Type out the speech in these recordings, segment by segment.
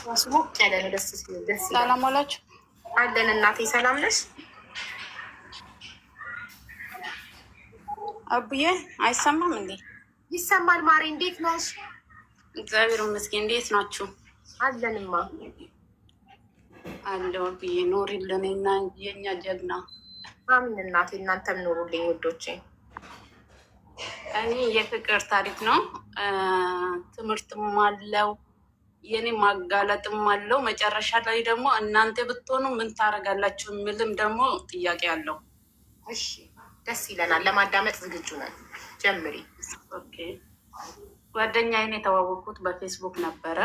ሞቅ ያለ ነው። ደስ ሲል ደስ ይላል። ሰላም ዋላችሁ አለን እናቴ። ሰላም ነሽ? አቡዬ አይሰማም እንዴ? ይሰማል ማሬ። እንዴት ነሽ? እግዚአብሔር ይመስገን። እንዴት ናችሁ? አለንማ አለው አቡዬ። ኖሪልን እና የኛ ጀግና። አሚን እናቴ። እናንተም ኑሩልኝ ውዶቼ። እኔ የፍቅር ታሪክ ነው፣ ትምህርትም አለው፣ የኔ ማጋለጥም አለው። መጨረሻ ላይ ደግሞ እናንተ ብትሆኑ ምን ታደርጋላችሁ የሚልም ደግሞ ጥያቄ አለው። እሺ ደስ ይለናል። ለማዳመጥ ዝግጁ ነን። ጀምሪ። ኦኬ። ጓደኛዬን የተዋወቅኩት በፌስቡክ ነበረ።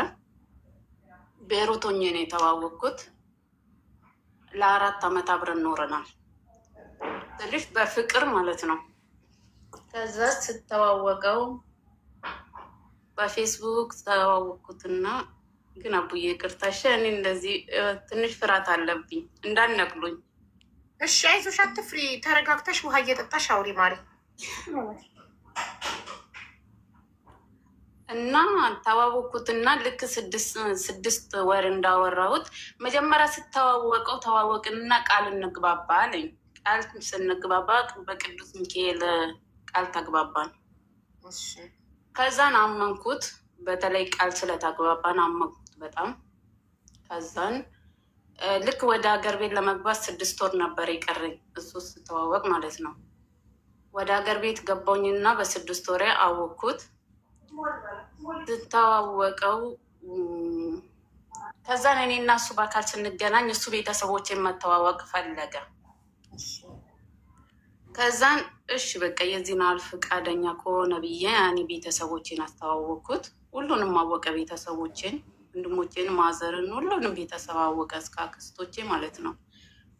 ቤሩት ሆኜ ነው የተዋወቅኩት። ለ4 ዓመት አብረን ኖረናል። ትንሽ በፍቅር ማለት ነው። ከዛ ስተዋወቀው በፌስቡክ ተዋወቅኩትና ግን አቡዬ ቅርታሽ እኔ እንደዚህ ትንሽ ፍርሃት አለብኝ እንዳነቅሉኝ። እሺ አይዞሽ፣ አትፍሪ። ተረጋግተሽ ውሃ እየጠጣሽ አውሪ ማሪ። እና ተዋወቅኩትና ልክ 6 ወር እንዳወራሁት መጀመሪያ ስተዋወቀው ተዋወቅንና ቃል እንግባባ አለኝ። ቃል ስንግባባ በቅዱስ ሚካኤል ቃል ተግባባን። ከዛን አመንኩት። በተለይ ቃል ስለተግባባን አመንኩት በጣም። ከዛን ልክ ወደ ሀገር ቤት ለመግባት 6 ወር ነበር የቀረኝ እሱ ስተዋወቅ ማለት ነው። ወደ ሀገር ቤት ገባኝና በ6 ወሬ አወቅኩት። ስተዋወቀው ከዛን እኔ እና እሱ በአካል ስንገናኝ እሱ ቤተሰቦቼን መተዋወቅ ፈለገ። ከዛን እሺ በቃ የዚህን ያህል ፈቃደኛ ከሆነ ብዬ እኔ ቤተሰቦቼን አስተዋወቅኩት። ሁሉንም አወቀ፣ ቤተሰቦቼን፣ ወንድሞቼን፣ ማዘርን፣ ሁሉንም ቤተሰብ አወቀ እስከ አክስቶቼ ማለት ነው።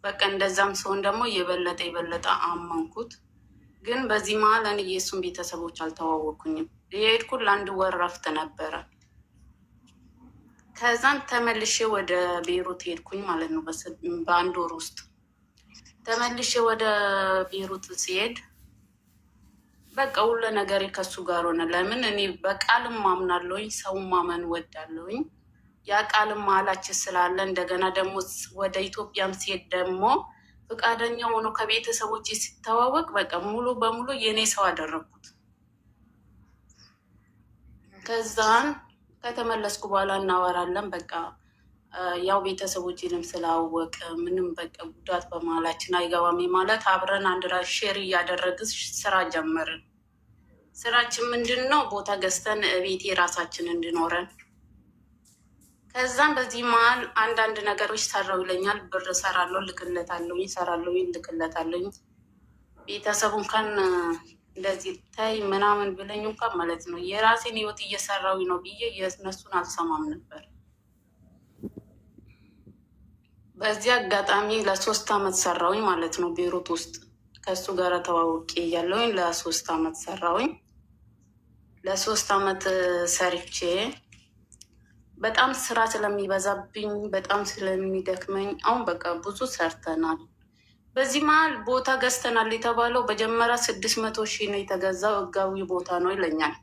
በቃ እንደዛም ሲሆን ደግሞ የበለጠ አመንኩት። ግን በዚህ መሀል እኔ የእሱን ቤተሰቦች አልተዋወቅኩኝም። የሄድኩት ለ1 ወር ረፍት ነበረ። ከዛን ተመልሼ ወደ ቤሩት ሄድኩኝ ማለት ነው። በ1 ወር ውስጥ ተመልሼ ወደ ቤሩት ሲሄድ በቃ ሁሉ ነገር ከሱ ጋር ሆነ። ለምን እኔ በቃልም ማምናለሁኝ፣ ሰውን ማመን ወዳለሁኝ። ያ ቃልም መሀላችን ስላለ እንደገና ደግሞ ወደ ኢትዮጵያም ሲሄድ ደግሞ ፈቃደኛ ሆኖ ከቤተሰቦች ሲተዋወቅ በቃ ሙሉ በሙሉ የኔ ሰው አደረግኩት። ከዛን ከተመለስኩ በኋላ እናወራለን። በቃ ያው ቤተሰቦችንም ስላወቅ ምንም በቃ ጉዳት በመሀላችን አይገባም ማለት አብረን አንድ ራ ሼር እያደረግን ስራ ጀመርን። ስራችን ምንድን ነው? ቦታ ገዝተን ቤቴ ራሳችን እንድኖረን። ከዛም በዚህ መሀል አንዳንድ ነገሮች ሰራው ይለኛል። ብር ሰራለሁ፣ ልክለታለሁኝ፣ ሰራለሁኝ፣ ልክለታለሁኝ። ቤተሰቡ እንኳን እንደዚህ ታይ ምናምን ብለኝ እንኳን ማለት ነው የራሴን ህይወት እየሰራሁኝ ነው ብዬ የእነሱን አልሰማም ነበር። በዚህ አጋጣሚ ለ3 ዓመት ሰራውኝ ማለት ነው ቤሩት ውስጥ ከሱ ጋር ተዋውቄ እያለሁኝ ለ3 ዓመት ሰራውኝ። ለ3 ዓመት ሰርቼ በጣም ስራ ስለሚበዛብኝ በጣም ስለሚደክመኝ አሁን በቃ ብዙ ሰርተናል። በዚህ መሀል ቦታ ገዝተናል የተባለው በጀመራ 600 ሺህ ነው የተገዛው። ህጋዊ ቦታ ነው ይለኛል።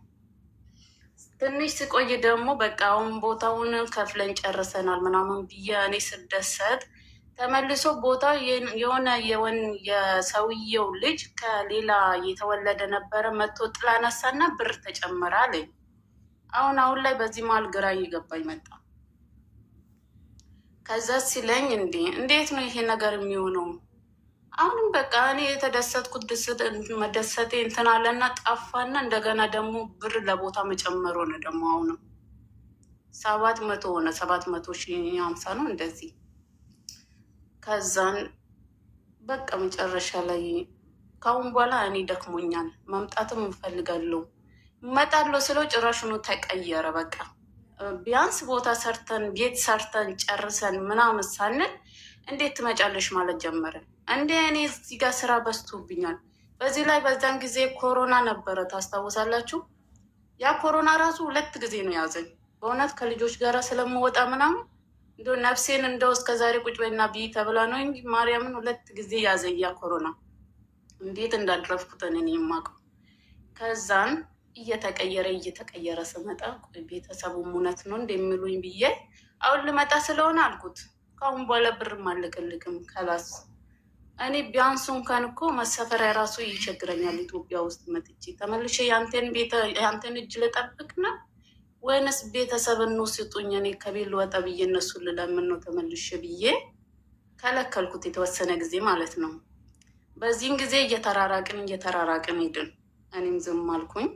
ትንሽ ስቆይ ደግሞ በቃ አሁን ቦታውን ከፍለን ጨርሰናል ምናምን ብዬ እኔ ስደሰት ተመልሶ ቦታ የሆነ የሰውየው ልጅ ከሌላ የተወለደ ነበረ መጥቶ ጥላ ነሳና ብር ተጨመረ አለኝ። አሁን ላይ በዚህ መሀል ግራ እየገባኝ መጣ። ከዛ ሲለኝ እንዴት ነው ይሄ ነገር የሚሆነው? አሁንም በቃ እኔ የተደሰትኩት መደሰቴ እንትን አለና ጠፋና እንደገና ደግሞ ብር ለቦታ መጨመር ሆነ። ደግሞ አሁንም 700 ሆነ። 750 ነው እንደዚህ። ከዛን በቃ መጨረሻ ላይ ካሁን በኋላ እኔ ደክሞኛል፣ መምጣትም እፈልጋለሁ፣ እመጣለሁ ስለው ጭራሽኑ ተቀየረ። በቃ ቢያንስ ቦታ ሰርተን ቤት ሰርተን ጨርሰን ምናምን ሳንል እንዴት ትመጫለሽ ማለት ጀመረ። እንደ እኔ እዚህ ጋር ስራ በዝቶብኛል። በዚህ ላይ በዛን ጊዜ ኮሮና ነበረ ታስታውሳላችሁ? ያ ኮሮና ራሱ 2 ጊዜ ነው ያዘኝ። በእውነት ከልጆች ጋር ስለምወጣ ምናምን እንደ ነፍሴን እንደው እስከዛሬ ቁጭ በይና ብይ ተብላ ነው እንጂ ማርያምን 2 ጊዜ ያዘኝ ያ ኮሮና። እንዴት እንዳድረፍኩት እኔ የማውቀው። ከዛን እየተቀየረ ስመጣ ቤተሰቡም እውነት ነው እንደሚሉኝ ብዬ አሁን ልመጣ ስለሆነ አልኩት ከአሁን በኋላ ብርም አልልክልክም ከላስ እኔ ቢያንሱ እንኳን እኮ መሰፈሪያ ራሱ ይቸግረኛል። ኢትዮጵያ ውስጥ መጥቼ ተመልሼ ያንተን እጅ ልጠብቅ ነው ወይንስ ቤተሰብ እንውስጡኝ? እኔ ከቤት ልወጣ ብዬ እነሱን ልለምን ነው ተመልሼ ብዬ ከለከልኩት የተወሰነ ጊዜ ማለት ነው። በዚህን ጊዜ እየተራራቅን ሄድን። እኔም ዝም አልኩኝ።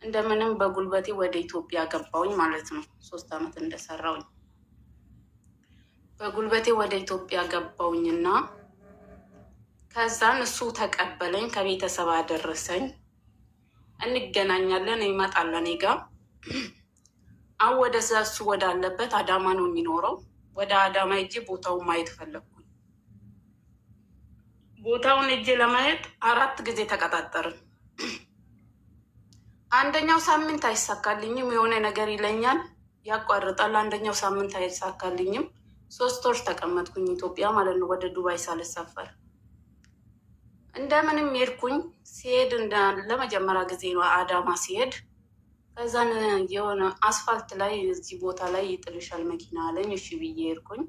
እንደምንም በጉልበቴ ወደ ኢትዮጵያ ገባውኝ ማለት ነው። 3 ዓመት እንደሰራውኝ በጉልበቴ ወደ ኢትዮጵያ ገባውኝና ከዛን እሱ ተቀበለኝ፣ ከቤተሰብ አደረሰኝ። እንገናኛለን፣ ይመጣል እኔ ጋ። አሁን ወደዛ እሱ ወዳለበት አዳማ ነው የሚኖረው። ወደ አዳማ ሄጄ ቦታውን ማየት ፈለግኩኝ። ቦታውን ሄጄ ለማየት 4 ጊዜ ተቀጣጠርን። አንደኛው ሳምንት አይሳካልኝም፣ የሆነ ነገር ይለኛል፣ ያቋርጣል። አንደኛው ሳምንት አይሳካልኝም። 3 ወር ተቀመጥኩኝ ኢትዮጵያ ማለት ነው፣ ወደ ዱባይ ሳልሳፈር። እንደምንም ሄድኩኝ። ሲሄድ ለመጀመሪያ ጊዜ ነው አዳማ ሲሄድ። ከዛን የሆነ አስፋልት ላይ እዚህ ቦታ ላይ ይጥልሻል መኪና አለኝ። እሺ ብዬ ሄድኩኝ።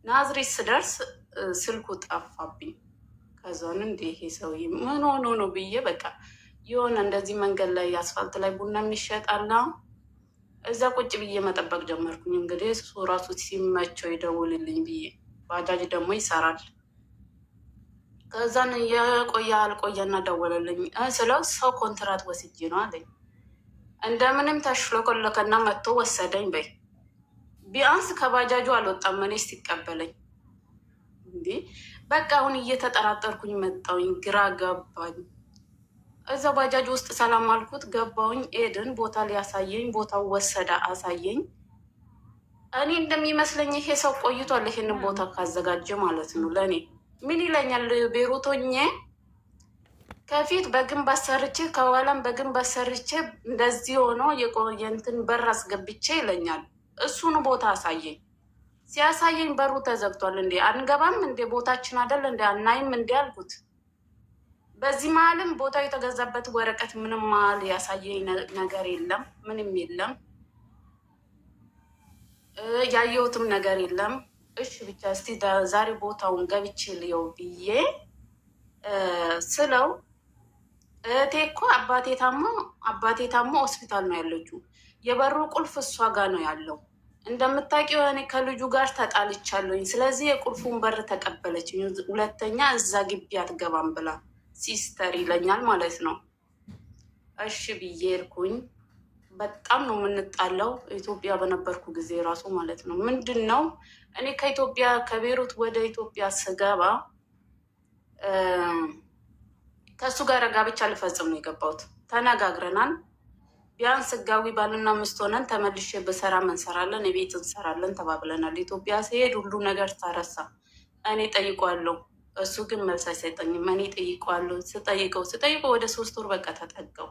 ናዝሬት ስደርስ ስልኩ ጠፋብኝ። ከዛን እንደ ይሄ ሰውዬ ምን ሆኖ ነው ብዬ በቃ የሆነ እንደዚህ መንገድ ላይ አስፋልት ላይ ቡና የሚሸጣላ እዛ ቁጭ ብዬ መጠበቅ ጀመርኩኝ። እንግዲህ እሱ ራሱ ሲመቸው ይደውልልኝ ብዬ፣ ባጃጅ ደግሞ ይሰራል። ከዛን አልቆየና ደወለልኝ። ስለው ሰው ኮንትራት ወስጄ ነው አለኝ። እንደምንም ተሽሎኮለከና መጥቶ ወሰደኝ። በይ ቢያንስ ከባጃጁ አልወጣም እኔ ሲቀበለኝ። እንዲህ በቃ አሁን እየተጠራጠርኩኝ መጣውኝ፣ ግራ ገባኝ። እዛ ባጃጅ ውስጥ ሰላም አልኩት፣ ገባውኝ። ኤድን ቦታ ሊያሳየኝ ቦታው ወሰደ፣ አሳየኝ። እኔ እንደሚመስለኝ ይሄ ሰው ቆይቷል ይሄንን ቦታ ካዘጋጀ ማለት ነው። ለእኔ ምን ይለኛል፣ ቤሩቶኜ ከፊት በግንብ አሰርቼ ከኋላም በግንብ አሰርቼ እንደዚህ ሆኖ የቆየንትን በር አስገብቼ ይለኛል። እሱን ቦታ አሳየኝ። ሲያሳየኝ በሩ ተዘግቷል። እንዴ አንገባም እንዴ ቦታችን አይደል እንዴ አናይም እንዴ አልኩት። በዚህ መሀልም ቦታው የተገዛበት ወረቀት ምንም መሀል ያሳየኝ ነገር የለም፣ ምንም የለም፣ ያየሁትም ነገር የለም። እሺ ብቻ እስቲ ዛሬ ቦታውን ገብቼ ልየው ብዬ ስለው እህቴ እኮ አባቴ ታሞ ሆስፒታል ነው ያለችው። የበሩ ቁልፍ እሷ ጋር ነው ያለው። እንደምታውቂው እኔ ከልጁ ጋር ተጣልቻለሁኝ። ስለዚህ የቁልፉን በር ተቀበለች። ሁለተኛ እዛ ግቢ አትገባም ብላ ሲስተር ይለኛል ማለት ነው። እሺ ብዬ ሄድኩኝ። በጣም ነው የምንጣለው። ኢትዮጵያ በነበርኩ ጊዜ ራሱ ማለት ነው። ምንድን ነው እኔ ከኢትዮጵያ ከቤሩት ወደ ኢትዮጵያ ስገባ ከእሱ ጋር ጋብቻ ልፈጽም ነው የገባሁት። ተነጋግረናል። ቢያንስ ህጋዊ ባልና ሚስት ሆነን ተመልሼ በሰራም እንሰራለን፣ የቤት እንሰራለን ተባብለናል። ኢትዮጵያ ሲሄድ ሁሉ ነገር ተረሳ። እኔ ጠይቋለሁ፣ እሱ ግን መልስ አይሰጠኝም። እኔ ጠይቋለሁ። ስጠይቀው ወደ 3 ወር በቃ ተጠጋው።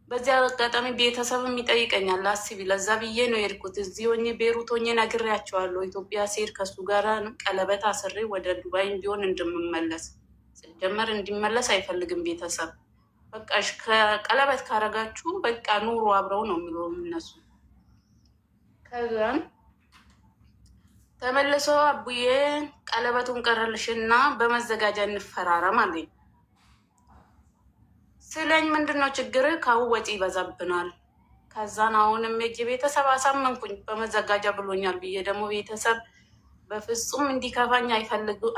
በዚያ አጋጣሚ ቤተሰብም ይጠይቀኛል። አስቢ፣ ለዛ ብዬ ነው የሄድኩት። እዚህ ሆኜ ቤሩት ሆኜ ነግሬያቸዋለሁ። ኢትዮጵያ ሲሄድ ከሱ ጋር ቀለበት አስሬ ወደ ዱባይ ቢሆን እንደምመለስ። ሲጀመር እንዲመለስ አይፈልግም ቤተሰብ። በቃ ቀለበት ካረጋችሁ በቃ ኑሮ አብረው ነው የሚለው እነሱ። ከዛን ተመልሶ አቡዬ ቀለበቱን ቀረልሽና በመዘጋጃ እንፈራረም አለኝ። ስለኝ ምንድን ነው ችግር? ካሁን ወጪ ይበዛብናል። ከዛን አሁንም የእጅ ቤተሰብ አሳመንኩኝ በመዘጋጃ ብሎኛል ብዬ ደግሞ ቤተሰብ በፍጹም እንዲከፋኝ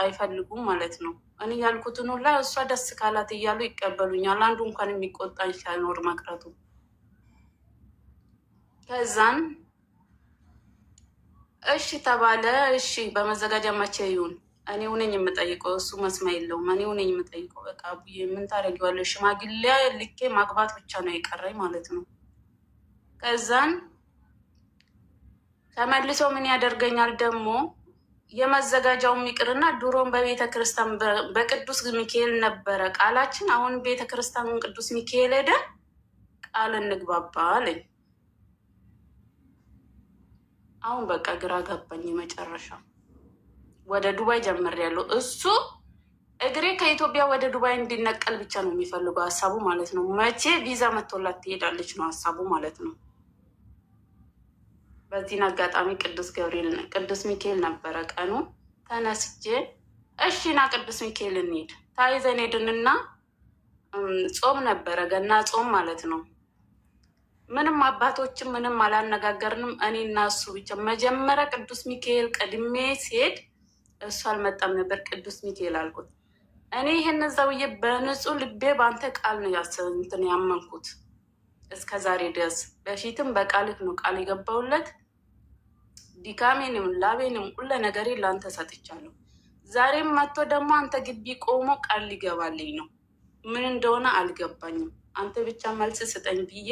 አይፈልጉም ማለት ነው። እኔ ያልኩትን ሁላ እሷ ደስ ካላት እያሉ ይቀበሉኛል። አንዱ እንኳን የሚቆጣኝ ሳይኖር መቅረቱ። ከዛን እሺ ተባለ። እሺ በመዘጋጃ መቼ ይሁን? እኔው ነኝ የምጠይቀው፣ እሱ መስማ የለውም። እኔው ነኝ የምጠይቀው። በቃ አቡዬ ምን ታደርጊዋለሽ? ሽማግሌ ልኬ ማግባት ብቻ ነው የቀረኝ ማለት ነው። ከዛን ተመልሶ ምን ያደርገኛል ደግሞ የመዘጋጃው የሚቅርና ድሮም በቤተ ክርስቲያን በቅዱስ ሚካኤል ነበረ ቃላችን። አሁን ቤተ ክርስቲያኑን ቅዱስ ሚካኤል ሄደ ቃል እንግባባ አለኝ። አሁን በቃ ግራ ገባኝ። መጨረሻ ወደ ዱባይ ጀምሬያለሁ። እሱ እግሬ ከኢትዮጵያ ወደ ዱባይ እንዲነቀል ብቻ ነው የሚፈልገው ሀሳቡ ማለት ነው። መቼ ቪዛ መቶላት ትሄዳለች ነው ሀሳቡ ማለት ነው። በዚህን አጋጣሚ ቅዱስ ሚካኤል ነበረ ቀኑ። ተነስቼ እሺ ና ቅዱስ ሚካኤል እንሂድ ታይዘን ሄድንና ጾም ነበረ፣ ገና ጾም ማለት ነው። ምንም አባቶችም ምንም አላነጋገርንም። እኔ እና እሱ ብቻ። መጀመሪያ ቅዱስ ሚካኤል ቀድሜ ሲሄድ እሱ አልመጣም ነበር። ቅዱስ ሚካኤል አልኩት። እኔ ይህን ሰውዬ በንጹህ ልቤ በአንተ ቃል ነው እንትን ያመንኩት እስከ ዛሬ ድረስ። በፊትም በቃልህ ነው ቃል የገባውለት። ድካሜንም ላቤንም ሁለ ነገሬ ለአንተ ሰጥቻለሁ። ዛሬም መጥቶ ደግሞ አንተ ግቢ ቆሞ ቃል ሊገባልኝ ነው። ምን እንደሆነ አልገባኝም። አንተ ብቻ መልስ ስጠኝ ብዬ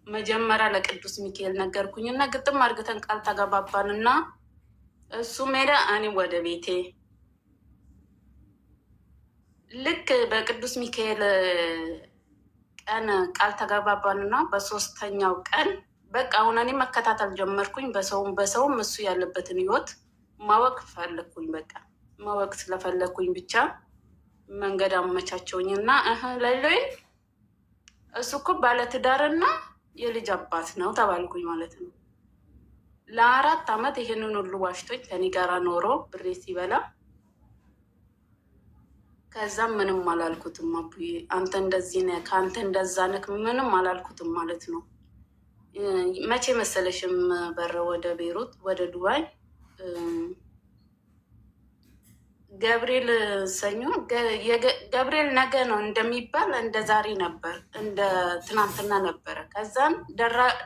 መጀመሪያ ለቅዱስ ሚካኤል ነገርኩኝና ግጥም አድርገን ቃል ተገባባንና እሱ ሄደ፣ እኔ ወደ ቤቴ። ልክ በቅዱስ ሚካኤል ቀን ቃል ተገባባንና በሶስተኛው ቀን በቃ አሁን እኔ መከታተል ጀመርኩኝ። በሰውም እሱ ያለበትን ህይወት ማወቅ ፈለግኩኝ። በቃ ማወቅ ስለፈለግኩኝ ብቻ መንገድ አመቻቸውኝና ለሎይ እሱ እኮ ባለትዳርና የልጅ አባት ነው ተባልኩኝ ማለት ነው። ለ4 ዓመት ይሄንን ሁሉ ዋሽቶኝ ከኔ ጋራ ኖሮ ብሬ ሲበላ ከዛም ምንም አላልኩትም። አቡዬ አንተ እንደዚህ ነህ፣ ከአንተ እንደዛ ነህ፣ ምንም አላልኩትም ማለት ነው። መቼ መሰለሽም በረ ወደ ቤሩት ወደ ዱባይ ገብርኤል ሰኞ ገብርኤል ነገ ነው እንደሚባል እንደ ዛሬ ነበር፣ እንደ ትናንትና ነበረ። ከዛም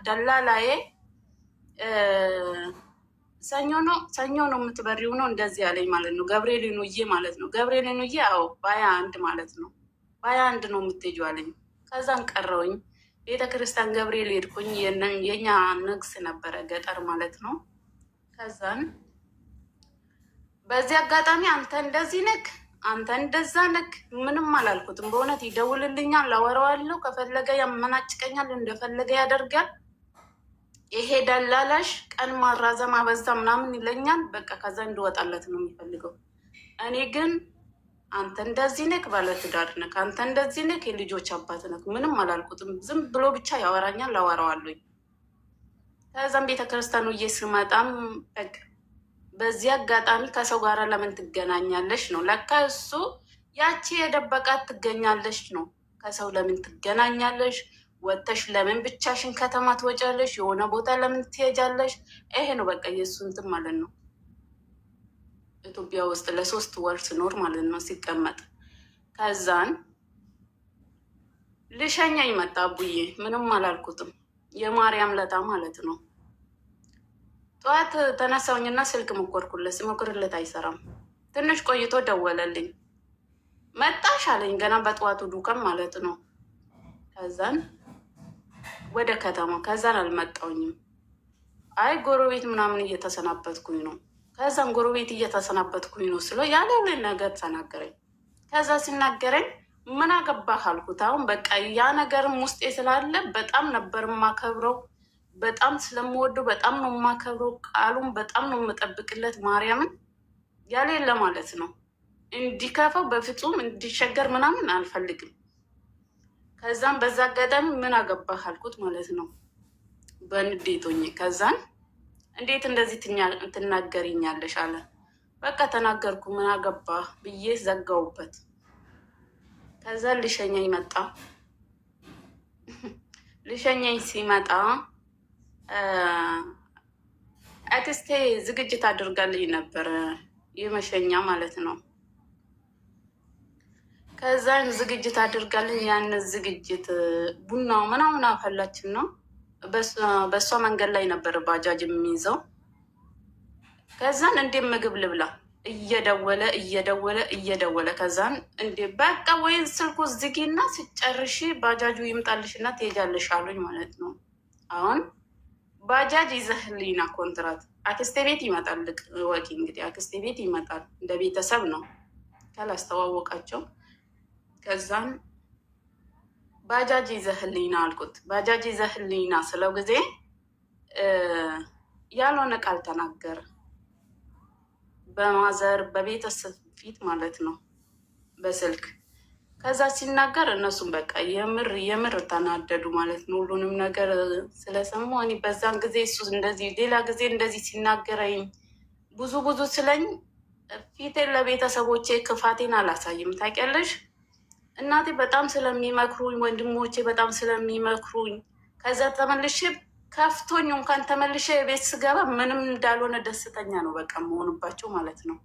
ደላላዬ ሰኞ ነው የምትበሪው ነው እንደዚህ ያለኝ ማለት ነው። ገብርኤል ኑዬ ማለት ነው። ገብርኤል ኑዬ አዎ በ21 ማለት ነው። በ21 ነው የምትሄጂው አለኝ። ከዛም ቀረውኝ ቤተክርስቲያን ገብርኤል ሄድኩኝ። የኛ ንግስ ነበረ ገጠር ማለት ነው። ከዛን በዚህ አጋጣሚ አንተ እንደዚህ ነክ፣ አንተ እንደዛ ነክ፣ ምንም አላልኩትም። በእውነት ይደውልልኛል፣ ላወራዋለሁ። ከፈለገ ያመናጭቀኛል፣ እንደፈለገ ያደርጋል። ይሄ ደላላሽ ቀን ማራዘም አበዛ ምናምን ይለኛል። በቃ ከዛ እንድወጣለት ነው የሚፈልገው። እኔ ግን አንተ እንደዚህ ነክ፣ ባለትዳር ነክ፣ አንተ እንደዚህ ነክ፣ የልጆች አባት ነክ፣ ምንም አላልኩትም። ዝም ብሎ ብቻ ያወራኛል፣ ላወራዋለሁ። ከዛም ቤተክርስቲያኑ ስመጣም በቃ በዚህ አጋጣሚ ከሰው ጋር ለምን ትገናኛለሽ ነው። ለካ እሱ ያቺ የደበቃት ትገኛለሽ ነው። ከሰው ለምን ትገናኛለሽ? ወተሽ ለምን ብቻሽን ከተማ ትወጫለሽ? የሆነ ቦታ ለምን ትሄጃለሽ? ይሄ ነው በቃ የእሱ እንትን ማለት ነው። ኢትዮጵያ ውስጥ ለ3 ወር ስኖር ማለት ነው ሲቀመጥ። ከዛን ልሸኛኝ መጣ አቡዬ። ምንም አላልኩትም። የማርያም ለታ ማለት ነው። ጠዋት ተነሳውኝና ስልክ ሞከርኩለት። ሲሞክርለት አይሰራም። ትንሽ ቆይቶ ደወለልኝ። መጣሽ አለኝ። ገና በጠዋቱ ዱከም ማለት ነው። ከዛን ወደ ከተማ ከዛን አልመጣውኝም። አይ ጎረቤት ምናምን እየተሰናበትኩኝ ነው። ከዛን ጎረቤት እየተሰናበትኩኝ ነው ስለው ያለ ነገር ተናገረኝ። ከዛ ሲናገረኝ ምን አገባህ አልኩት። አሁን በቃ ያ ነገርም ውስጤ ስላለ በጣም ነበር የማከብረው። በጣም ስለምወደው በጣም ነው የማከብረው። ቃሉን በጣም ነው የምጠብቅለት። ማርያምን ያሌለ ማለት ነው። እንዲከፋው በፍጹም እንዲሸገር ምናምን አልፈልግም። ከዛም በዛ አጋጣሚ ምን አገባህ አልኩት ማለት ነው በንዴቶኝ። ከዛን እንዴት እንደዚህ ትናገሪኛለሽ አለ። በቃ ተናገርኩ። ምን አገባህ ብዬ ዘጋውበት። ከዛ ልሸኘኝ መጣ። ልሸኘኝ ሲመጣ አክስቴ ዝግጅት አድርጋልኝ ነበር፣ የመሸኛ ማለት ነው። ከዛን ዝግጅት አድርጋልኝ ያን ዝግጅት ቡናው ምናምን አፈላችን ነው። በእሷ መንገድ ላይ ነበር ባጃጅ የሚይዘው። ከዛን እንዴት ምግብ ልብላ እየደወለ ከዛን እንዴ በቃ ወይ ስልኩ ዝጊና ሲጨርሺ ባጃጁ ይምጣልሽና ትሄጃለሽ አሉኝ ማለት ነው። አሁን ባጃጅ ይዘህልኝና ኮንትራት አክስቴ ቤት ይመጣል። ወቂ እንግዲህ አክስቴ ቤት ይመጣል። እንደ ቤተሰብ ነው ካላስተዋወቃቸው። ከዛን ባጃጅ ይዘህልኝና አልኩት። ባጃጅ ይዘህልኝና ስለው ጊዜ ያልሆነ ቃል ተናገረ። በማዘር በቤተሰብ ፊት ማለት ነው በስልክ ከዛ ሲናገር እነሱም በቃ የምር ተናደዱ ማለት ነው። ሁሉንም ነገር ስለሰሙ እኔ በዛን ጊዜ እሱ እንደዚህ ሌላ ጊዜ እንደዚህ ሲናገረኝ ብዙ ስለኝ ፊቴን ለቤተሰቦቼ ክፋቴን አላሳይም። ታውቂያለሽ እናቴ በጣም ስለሚመክሩኝ፣ ወንድሞቼ በጣም ስለሚመክሩኝ ከዛ ተመልሼ ከፍቶኝ እንኳን ተመልሼ ቤት ስገባ ምንም እንዳልሆነ ደስተኛ ነው በቃ መሆኑባቸው ማለት ነው።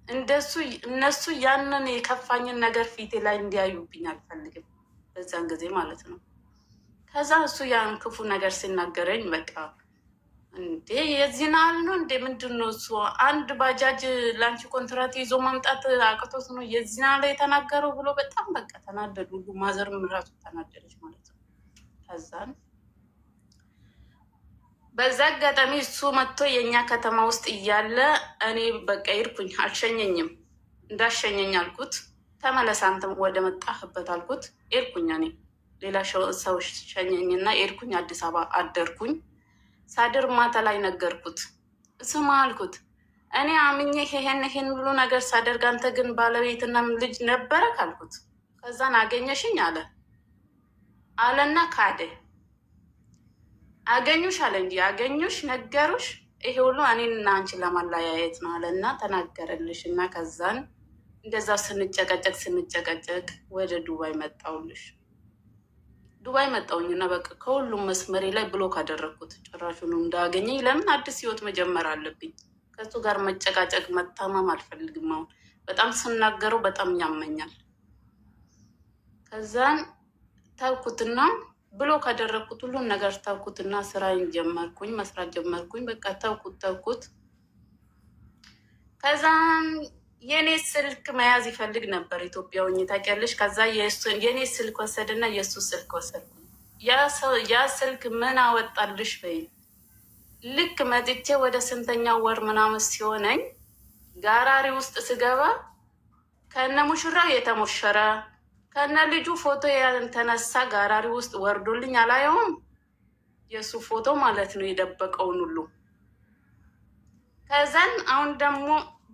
እነሱ ያንን የከፋኝን ነገር ፊቴ ላይ እንዲያዩብኝ አልፈልግም በዛን ጊዜ ማለት ነው። ከዛ እሱ ያን ክፉ ነገር ሲናገረኝ በቃ እንዴ የዚህን ያህል ነው እንዴ? ምንድን ነው እሱ አንድ ባጃጅ ላንቺ ኮንትራት ይዞ ማምጣት አቅቶት ነው የዚህን ያህል የተናገረው ብሎ በጣም በቃ ተናደዱ። ሁሉ ማዘርም ራሱ ተናደደች ማለት ነው። ከዛን በዛ አጋጣሚ እሱ መጥቶ የእኛ ከተማ ውስጥ እያለ እኔ በቃ ሄድኩኝ። አልሸኘኝም፣ እንዳሸኘኝ አልኩት። ተመለስ አንተም ወደ መጣህበት አልኩት። ሄድኩኝ እኔ ሌላ ሰዎች ሸኘኝና ሄድኩኝ። አዲስ አበባ አደርኩኝ። ሳድር ማታ ላይ ነገርኩት። ስማ አልኩት እኔ አምኜ ይሄን ሁሉ ነገር ሳደርግ አንተ ግን ባለቤትና ልጅ ነበረ ካልኩት። ከዛን አገኘሽኝ አለና ካደ። አገኙሽ አለ እንጂ አገኙሽ ነገሩሽ ይሄ ሁሉ እኔንና አንቺን ለማለያየት ነው አለና ተናገረልሽ። እና ከዛን እንደዛ ስንጨቀጨቅ ወደ ዱባይ መጣውልሽ። ዱባይ መጣውኝና በቃ ከሁሉም መስመሬ ላይ ብሎክ አደረግኩት። ጭራሹን እንዳገኘኝ ለምን አዲስ ህይወት መጀመር አለብኝ። ከሱ ጋር መጨቃጨቅ መታማም አልፈልግም። አሁን በጣም ስናገረው በጣም ያመኛል። ከዛን ተውኩትና ብሎ ካደረግኩት ሁሉን ነገር ተውኩትና ስራዬን ጀመርኩኝ፣ መስራት ጀመርኩኝ። በቃ ተውኩት። ከዛን የኔ ስልክ መያዝ ይፈልግ ነበር ኢትዮጵያ ሆኜ ታውቂያለሽ። ከዛ የኔ ስልክ ወሰድና የእሱ ስልክ ወሰድኩ። ያ ስልክ ምን አወጣልሽ በይ። ልክ መጥቼ ወደ ስንተኛው ወር ምናምን ሲሆነኝ ጋራሪ ውስጥ ስገባ ከነ ሙሽራው የተሞሸረ ከነ ልጁ ፎቶ ያልተነሳ ጋራሪ ውስጥ ወርዶልኝ አላየውም። የእሱ ፎቶ ማለት ነው የደበቀውን ሁሉ። ከዛን አሁን ደግሞ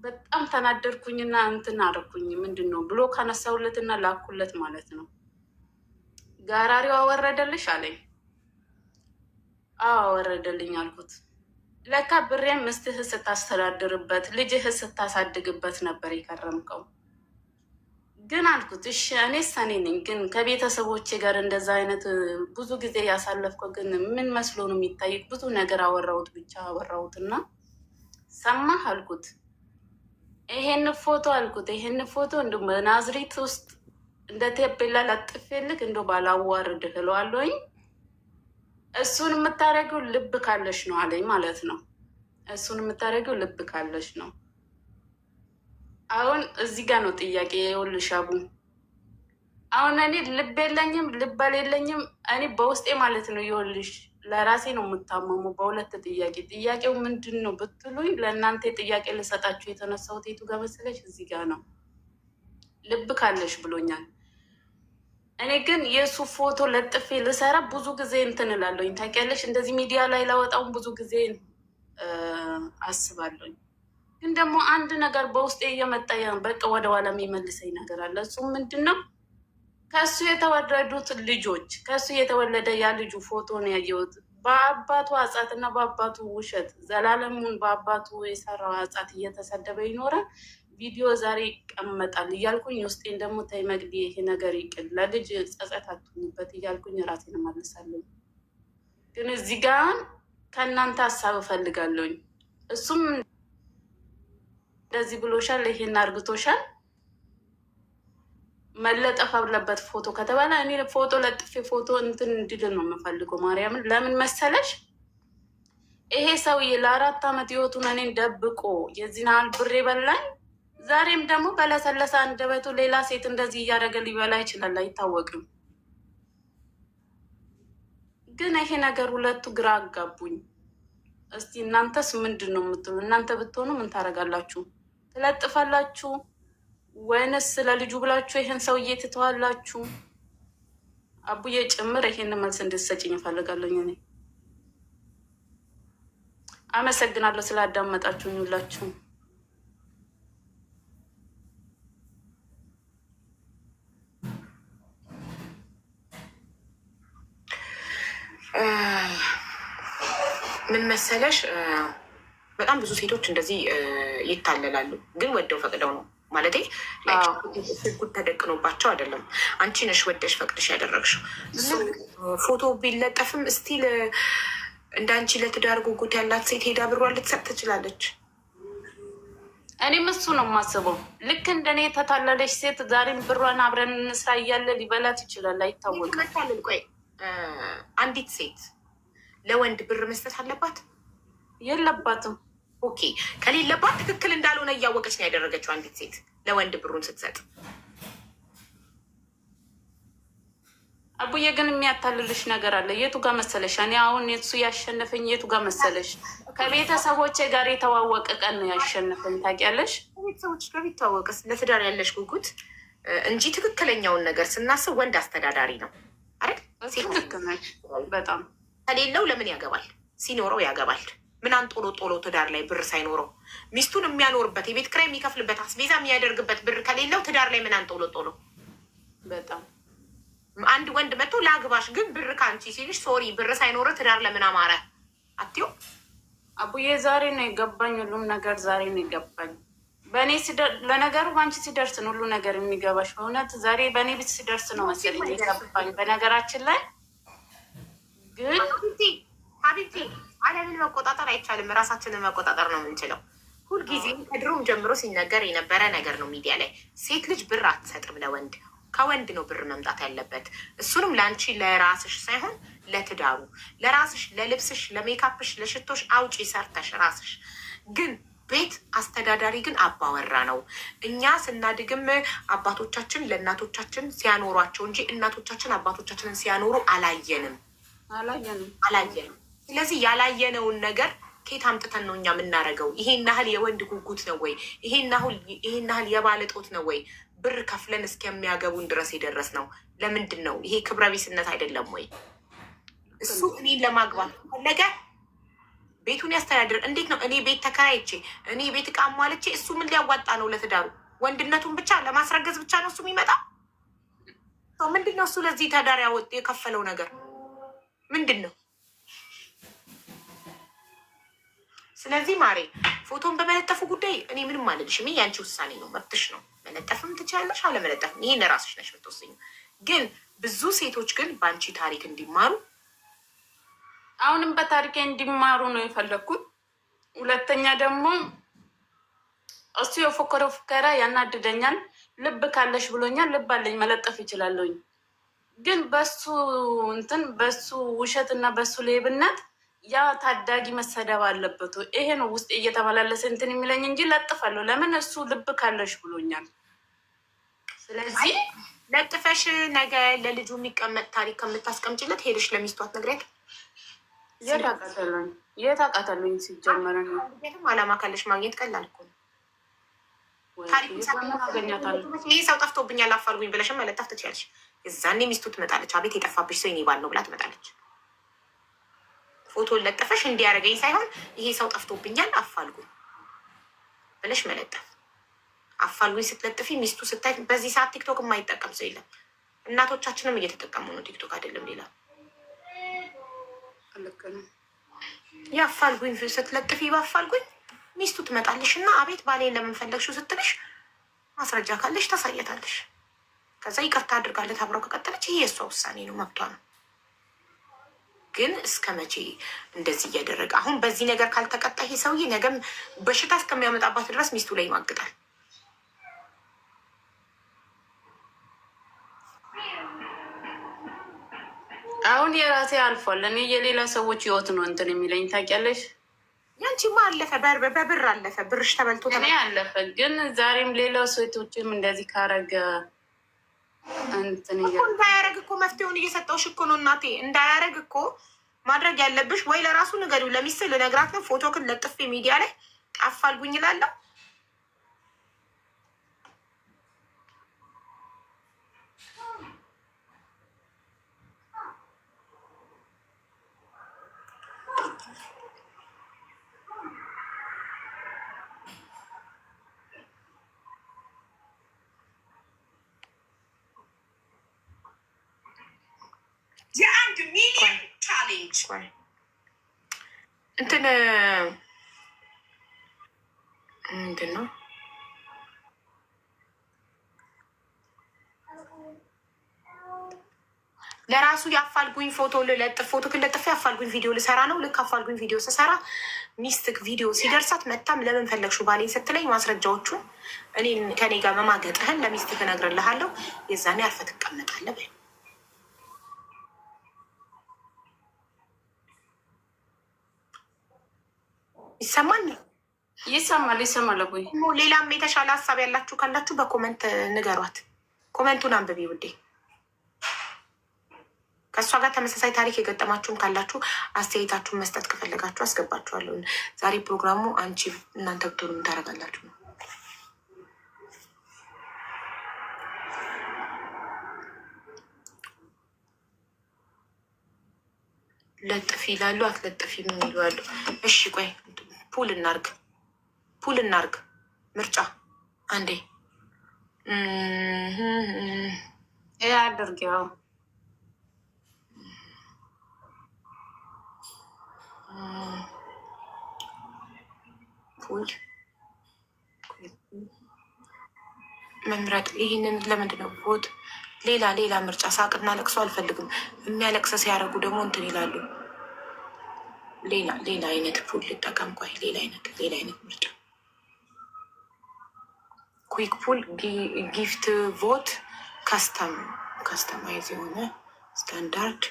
በጣም ተናደድኩኝና እንትን አደረኩኝ። ምንድን ነው ብሎ ካነሳሁለትና ላኩለት ማለት ነው። ጋራሪው አወረደልሽ አለኝ። አወረደልኝ አልኩት። ለካ ብሬን ምስትህ ስታስተዳድርበት ልጅህ ስታሳድግበት ነበር የከረምከው። ግን አልኩት እሺ እኔስ እኔ ነኝ፣ ግን ከቤተሰቦቼ ጋር እንደዛ አይነት ብዙ ጊዜ ያሳለፍከው ግን ምን መስሎ ነው የሚታይ? ብዙ ነገር አወራሁት፣ ብቻ አወራሁትና ሰማህ አልኩት። ይሄን ፎቶ እንደ ናዝሬት ውስጥ እንደ ቴፔላ ለጥፌልክ እንደ ባላዋርድህ እለዋለሁኝ። እሱን የምታደርጊው ልብ ካለሽ ነው አለኝ ማለት ነው። እሱን የምታደርጊው ልብ ካለሽ ነው። አሁን እዚህ ጋር ነው ጥያቄ። ይኸውልሽ አቡ አሁን እኔ ልብ የለኝም ልብ አልየለኝም እኔ በውስጤ ማለት ነው። ይኸውልሽ ለራሴ ነው የምታመሙ በሁለት ጥያቄ። ጥያቄው ምንድን ነው ብትሉኝ ለእናንተ ጥያቄ ልሰጣችሁ የተነሳሁት የቱ ጋር መሰለሽ? እዚህ ጋር ነው። ልብ ካለሽ ብሎኛል። እኔ ግን የእሱ ፎቶ ለጥፌ ልሰራ ብዙ ጊዜ እንትን እላለሁኝ ታውቂያለሽ። እንደዚህ ሚዲያ ላይ ላወጣውን ብዙ ጊዜ አስባለሁኝ። ግን ደግሞ አንድ ነገር በውስጤ እየመጣ በቃ ወደ ኋላ የሚመልሰኝ ነገር አለ። እሱ ምንድን ነው? ከእሱ የተወለዱት ልጆች ከእሱ የተወለደ ያ ልጁ ፎቶ ነው ያየሁት። በአባቱ አጻትና በአባቱ ውሸት ዘላለሙን በአባቱ የሰራው አጻት እየተሰደበ ይኖራል። ቪዲዮ ዛሬ ይቀመጣል እያልኩኝ ውስጤን ደግሞ ተይ መግዲ ይሄ ነገር ይቅል ለልጅ ጸጸት አትሁኝበት እያልኩኝ ራሴን እመልሳለሁ። ግን እዚህ ጋር ከእናንተ ሀሳብ እፈልጋለሁኝ። እሱም እንደዚህ ብሎሻል፣ ይሄን አርግቶሻል፣ መለጠፍ አለበት ፎቶ ከተባለ እኔ ፎቶ ለጥፌ ፎቶ እንትን እንዲል ነው የምፈልገው። ማርያምን ለምን መሰለሽ? ይሄ ሰውዬ ለ4 ዓመት ህይወቱን እኔን ደብቆ የዚህን ያህል ብር በላኝ። ዛሬም ደግሞ በለሰለሰ አንደበቱ ሌላ ሴት እንደዚህ እያደረገ ሊበላ ይችላል፣ አይታወቅም። ግን ይሄ ነገር ሁለቱ ግራ አጋቡኝ። እስቲ እናንተስ ምንድን ነው የምትሉ? እናንተ ብትሆኑ ምን ታደርጋላችሁ? ትለጥፋላችሁ ወይንስ ስለ ልጁ ብላችሁ ይህን ሰውዬ ትተዋላችሁ? አቡዬ ጭምር ይሄን መልስ እንድትሰጭኝ እፈልጋለሁ። እኔ አመሰግናለሁ ስላዳመጣችሁኝ ሁላችሁ። ምን መሰለሽ በጣም ብዙ ሴቶች እንደዚህ ይታለላሉ፣ ግን ወደው ፈቅደው ነው ማለቴ ጉድ ተደቅኖባቸው አይደለም። አንቺ ነሽ ወደሽ ፈቅድሽ ያደረግሽው። ፎቶ ቢለጠፍም እስቲል እንደ አንቺ ለትዳር ጉጉት ያላት ሴት ሄዳ ብሯን ልትሰጥ ትችላለች። እኔም እሱ ነው የማስበው። ልክ እንደኔ የተታለለች ሴት ዛሬም ብሯን አብረን እንስራ እያለ ሊበላት ይችላል፣ አይታወቅም። ቆይ አንዲት ሴት ለወንድ ብር መስጠት አለባት? የለባትም። ኦኬ፣ ከሌለባት ትክክል እንዳልሆነ እያወቀች ነው ያደረገችው። አንዲት ሴት ለወንድ ብሩን ስትሰጥ አቡዬ ግን የሚያታልልሽ ነገር አለ። የቱ ጋር መሰለሽ? እኔ አሁን የሱ ያሸነፈኝ የቱ ጋር መሰለሽ? ከቤተሰቦቼ ጋር የተዋወቀ ቀን ነው ያሸነፈኝ። ታውቂያለሽ? ቤተሰቦች ጋር ቢተዋወቅስ ለትዳር ያለሽ ጉጉት እንጂ ትክክለኛውን ነገር ስናስብ ወንድ አስተዳዳሪ ነው አይደል? ልክ ነሽ በጣም። ከሌለው ለምን ያገባል? ሲኖረው ያገባል። ምን አንጦሎ ጦሎ ትዳር ላይ ብር ሳይኖረው ሚስቱን የሚያኖርበት የቤት ኪራይ የሚከፍልበት አስቤዛ የሚያደርግበት ብር ከሌለው ትዳር ላይ ምን አንጦሎ ጦሎ? በጣም አንድ ወንድ መጥቶ ለአግባሽ ግን ብር ከአንቺ ሲልሽ ሶሪ ብር ሳይኖረ ትዳር ለምን አማረ አትዮ? አቡዬ ዛሬ ነው የገባኝ ሁሉም ነገር ዛሬ ነው የገባኝ። በእኔ ለነገሩ በአንቺ ሲደርስ ነው ሁሉ ነገር የሚገባሽ። በእውነት ዛሬ በእኔ ቤት ሲደርስ ነው መሰለኝ የገባኝ። በነገራችን ላይ ግን ሀቢብቲ ዓለምን መቆጣጠር አይቻልም፣ ራሳችንን መቆጣጠር ነው የምንችለው። ሁልጊዜ ከድሮም ጀምሮ ሲነገር የነበረ ነገር ነው ሚዲያ ላይ። ሴት ልጅ ብር አትሰጥም ለወንድ፣ ከወንድ ነው ብር መምጣት ያለበት። እሱንም ለአንቺ ለራስሽ ሳይሆን ለትዳሩ፣ ለራስሽ፣ ለልብስሽ፣ ለሜካፕሽ፣ ለሽቶሽ አውጪ ሰርተሽ ራስሽ። ግን ቤት አስተዳዳሪ ግን አባወራ ነው። እኛ ስናድግም አባቶቻችን ለእናቶቻችን ሲያኖሯቸው እንጂ እናቶቻችን አባቶቻችንን ሲያኖሩ አላየንም። ስለዚህ ያላየነውን ነገር ከየት አምጥተን ነው እኛ የምናደርገው? ይሄን ያህል የወንድ ጉጉት ነው ወይ? ይሄን ያህል የባለ ጦት ነው ወይ? ብር ከፍለን እስከሚያገቡን ድረስ የደረስ ነው። ለምንድን ነው? ይሄ ክብረ ቢስነት አይደለም ወይ? እሱ እኔን ለማግባት ፈለገ ቤቱን ያስተዳድር። እንዴት ነው? እኔ ቤት ተከራይቼ እኔ ቤት እቃ አሟልቼ እሱ ምን ሊያዋጣ ነው ለትዳሩ? ወንድነቱን ብቻ ለማስረገዝ ብቻ ነው እሱ የሚመጣ? ምንድን ነው እሱ ለዚህ ተዳር የከፈለው ነገር ምንድን ነው? ስለዚህ ማሬ ፎቶን በመለጠፉ ጉዳይ እኔ ምንም አልልሽም። የአንቺ ውሳኔ ነው፣ መብትሽ ነው። መለጠፍም ትችላለሽ፣ አለመለጠፍም ይሄን ራስሽ ነሽ የምትወስኚው። ግን ብዙ ሴቶች ግን በአንቺ ታሪክ እንዲማሩ አሁንም በታሪክ እንዲማሩ ነው የፈለግኩት። ሁለተኛ ደግሞ እሱ የፎከረ ፉከራ ያናድደኛል። ልብ ካለሽ ብሎኛል። ልብ አለኝ፣ መለጠፍ ይችላለሁኝ። ግን በሱ በሱ ውሸት እና በሱ ሌብነት ያ ታዳጊ መሰደብ አለበት። ይሄ ነው ውስጥ እየተመላለሰ የሚለኝ እንጂ ለጥፋለሁ። ለምን? እሱ ልብ ካለሽ ብሎኛል። ስለዚህ ለጥፈሽ ነገ ለልጁ የሚቀመጥ ታሪክ ከምታስቀምጭለት ሄደሽ ለሚስቱ አትነግሪያት? የት አውቃታለሁኝ? ሲጀመረ ነው አላማ ካለሽ ማግኘት ቀላል እኮ ነው። ይህ ሰው ጠፍቶብኛል አፋልጉኝ ብለሽም መለጠፍ ትችያለሽ። የዛኔ ሚስቱ ትመጣለች። አቤት የጠፋብሽ ሰው የኔ ባል ነው ብላ ትመጣለች። ፎቶ ለጠፈሽ እንዲያደርገኝ ሳይሆን ይሄ ሰው ጠፍቶብኛል አፋልጉኝ ብለሽ መለጠፍ። አፋልጉኝ ስትለጥፊ ሚስቱ ስታይ፣ በዚህ ሰዓት ቲክቶክ የማይጠቀም ሰው የለም። እናቶቻችንም እየተጠቀሙ ነው። ቲክቶክ አይደለም ሌላ። የአፋልጉኝ ስትለጥፊ በአፋልጉኝ ሚስቱ ትመጣለሽ እና አቤት ባሌን ለምንፈለግሽው ስትልሽ ማስረጃ ካለሽ ታሳየታለሽ። ከዛ ይቅርታ አድርጋለት አብረው ከቀጠለች ይሄ የእሷ ውሳኔ ነው፣ መብቷ ነው። ግን እስከ መቼ እንደዚህ እያደረገ አሁን በዚህ ነገር ካልተቀጣ ይሄ ሰውዬ ነገም በሽታ እስከሚያመጣባት ድረስ ሚስቱ ላይ ይማግጣል። አሁን የራሴ አልፏል። እኔ የሌላ ሰዎች ህይወት ነው የሚለኝ ታውቂያለሽ። ያንቺማ አለፈ፣ በብር አለፈ፣ ብርሽ ተበልቶ እኔ አለፈ። ግን ዛሬም ሌላው ሴቶችም እንደዚህ ካረገ እንዳያረግ እኮ መፍትሄውን እየሰጠውሽ እኮ ነው እናቴ። እንዳያረግ እኮ ማድረግ ያለብሽ ወይ ለራሱ ንገሪው። ለሚስት ልነግራት ነው። ፎቶ ክን ለጥፌ ሚዲያ ላይ አፋልጉኝ እላለሁ። የ1 ሚሊዮን ቻሌንጅ እንትን ምንድን ነው ለራሱ የአፋልጉኝ ፎቶ ልለጥፍ ፎቶ ክለጥፍ የአፋልጉኝ ቪዲዮ ልሰራ ነው። ልክ አፋልጉኝ ቪዲዮ ስሰራ ሚስትክ ቪዲዮ ሲደርሳት መታም ለምን ፈለግሽው ባሌን ስትለኝ ማስረጃዎቹን እኔ ከኔ ጋር መማገጥህን ለሚስትክ እነግርልሃለሁ። የዛኔ አርፈህ ትቀመጣለህ። ይሰማል ይሰማል ይሰማል። ወይ ሌላም የተሻለ ሀሳብ ያላችሁ ካላችሁ በኮመንት ንገሯት። ኮመንቱን አንብቢ ውዴ። ከእሷ ጋር ተመሳሳይ ታሪክ የገጠማችሁም ካላችሁ አስተያየታችሁን መስጠት ከፈለጋችሁ አስገባችኋለሁ። ዛሬ ፕሮግራሙ አንቺ እናንተ ብትሆኑ ታደርጋላችሁ ነው። ለጥፊ ይላሉ፣ አትለጥፊ ምን ይላሉ? እሺ ቆይ ፑል እናርግ ምርጫ አንዴ አድርጊው። ፑል መምረጥ። ይህንን ለምንድን ነው ቦት ሌላ ምርጫ? ሳቅና ለቅሶ አልፈልግም። የሚያለቅሰ ሲያደርጉ ደግሞ እንትን ይላሉ። ሌላ አይነት ፑል ልጠቀም። ቆይ ሌላ አይነት ምርጫ ኩዊክ ፑል፣ ጊፍት ቮት፣ ካስተማይዝ የሆነ ስታንዳርድ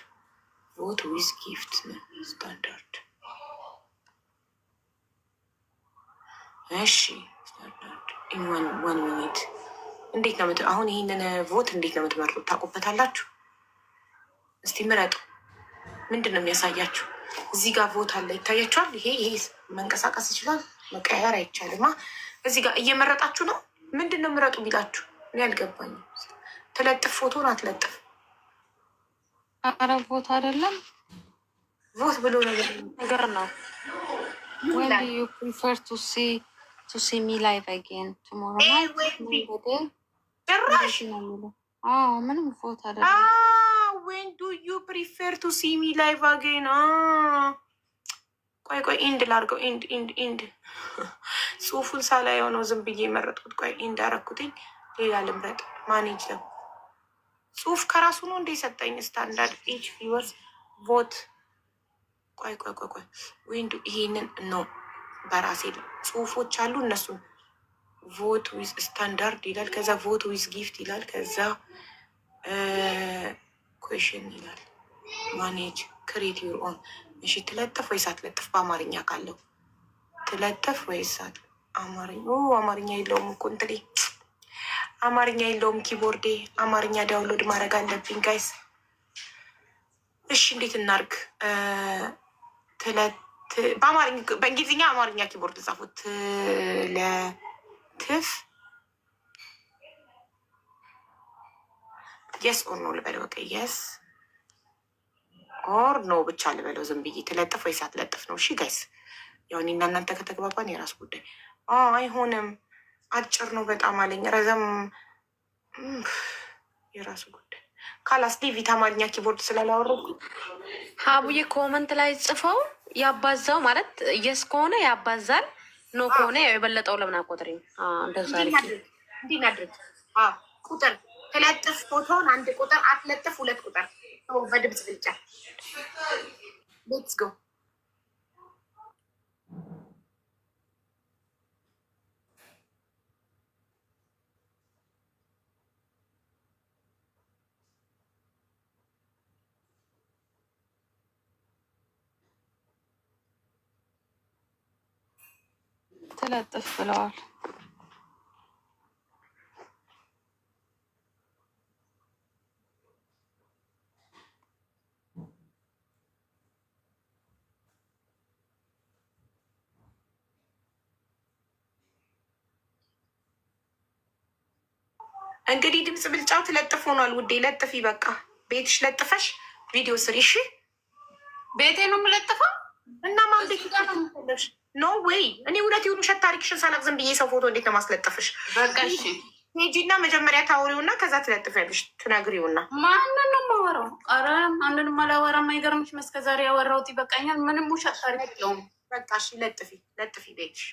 ቮት ዊዝ ጊፍት ስታንዳርድ። እሺ ስታንዳርድ ኢን ዋን ሚኒት። እንዴት ነው አሁን ይህንን ቮት እንዴት ነው የምትመርጡት? ታውቁበታላችሁ? እስቲ ምረጡ። ምንድን ነው የሚያሳያችሁ? እዚህ ጋር ቮት አለ ይታያችኋል። ይሄ መንቀሳቀስ ይችላል፣ መቀያየር አይቻልማ። እዚህ ጋር እየመረጣችሁ ነው። ምንድን ነው ምረጡ ቢላችሁ እኔ አልገባኝም። ትለጥፍ ፎቶን አትለጥፍ። አረ ቮት አይደለም ቮት ብሎ ነገር ነው። When do you prefer to see me live again tomorrow night? ጭራሽ ምንም ቮት አይደለም። When do you prefer to see me live again? ቆይ ኢንድ ላርገው። ኢንድ ጽሁፉን ሳላ የሆነው ዝም ብዬ የመረጥኩት። ቆይ ኢንድ አረኩትኝ። ሌላ ልምረጥ። ማኔጅ ነው ጽሁፍ ከራሱ ነው እንደ ሰጠኝ። ስታንዳርድ ኢች ቪወርስ ቮት። ቆይ ዊንዱ ይሄንን ነው በራሴ ጽሁፎች አሉ። እነሱን ቮት ዊዝ ስታንዳርድ ይላል። ከዛ ቮት ዊዝ ጊፍት ይላል። ከዛ ኩዌሽን ይላል። ማኔጅ ክሬት ዩር ኦን። እሺ ትለጥፍ ወይስ አትለጥፍ? በአማርኛ ካለው ትለጥፍ ወይስ አማርኛ የለውም እኮ እንትኔ አማርኛ የለውም ኪቦርዴ። አማርኛ ዳውንሎድ ማድረግ አለብኝ ጋይስ። እሺ እንዴት እናርግ? በእንግሊዝኛ አማርኛ ኪቦርድ ጻፉት። ትለትፍ የስ ኦር ኖ ልበለው። በቃ የስ ኦር ኖ ብቻ ልበለው ዝም ብዬ። ትለጥፍ ወይስ አትለጥፍ ነው። እሺ ጋይስ፣ ያው እኔና እናንተ ከተግባባን የራሱ ጉዳይ። አይሆንም አጭር ነው በጣም አለኝ። ረዘም የራሱ ጉዳይ። ካላስ ዴቪት አማርኛ ኪቦርድ ስላላወረኩ ሀቡዬ ኮመንት ላይ ጽፈው ያባዛው ማለት የስ ከሆነ ያባዛል፣ ኖ ከሆነ የበለጠው ለምን አቆጥሪኝ? እንደዛ እንዲናድርግ ቁጥር ትለጥፍ ፎቶን 1 ቁጥር፣ አትለጥፍ 2 ቁጥር። በድምፅ ብልጫ ሌትስ ጎ። ትለጥፍ ብለዋል። እንግዲህ ድምፅ ብልጫው ትለጥፍ ሆኗል ውዴ። ለጥፊ በቃ ቤትሽ ለጥፈሽ ቪዲዮ ስሪ። እሺ ቤቴ ነው የምለጥፈው እና ማን ቤት ጋርሽ? ኖ ዌይ። እኔ እውነት የሆኑ ውሸት ታሪክሽን ሳላቅ ዝም ብዬ ሰው ፎቶ እንዴት ነው ማስለጠፍሽ? በቃ እሺ ሂጂና መጀመሪያ ታውሪውና ከዛ ትለጥፊያለሽ። ትነግሪውና ማንን ነው የማወራው? ኧረ አንድንም አላወራም። አይገርምሽም? እስከ ዛሬ ያወራሁት ይበቃኛል። ምንም ውሸት ታሪክ የለውም። በቃ እሺ፣ ለጥፊ ቤትሽ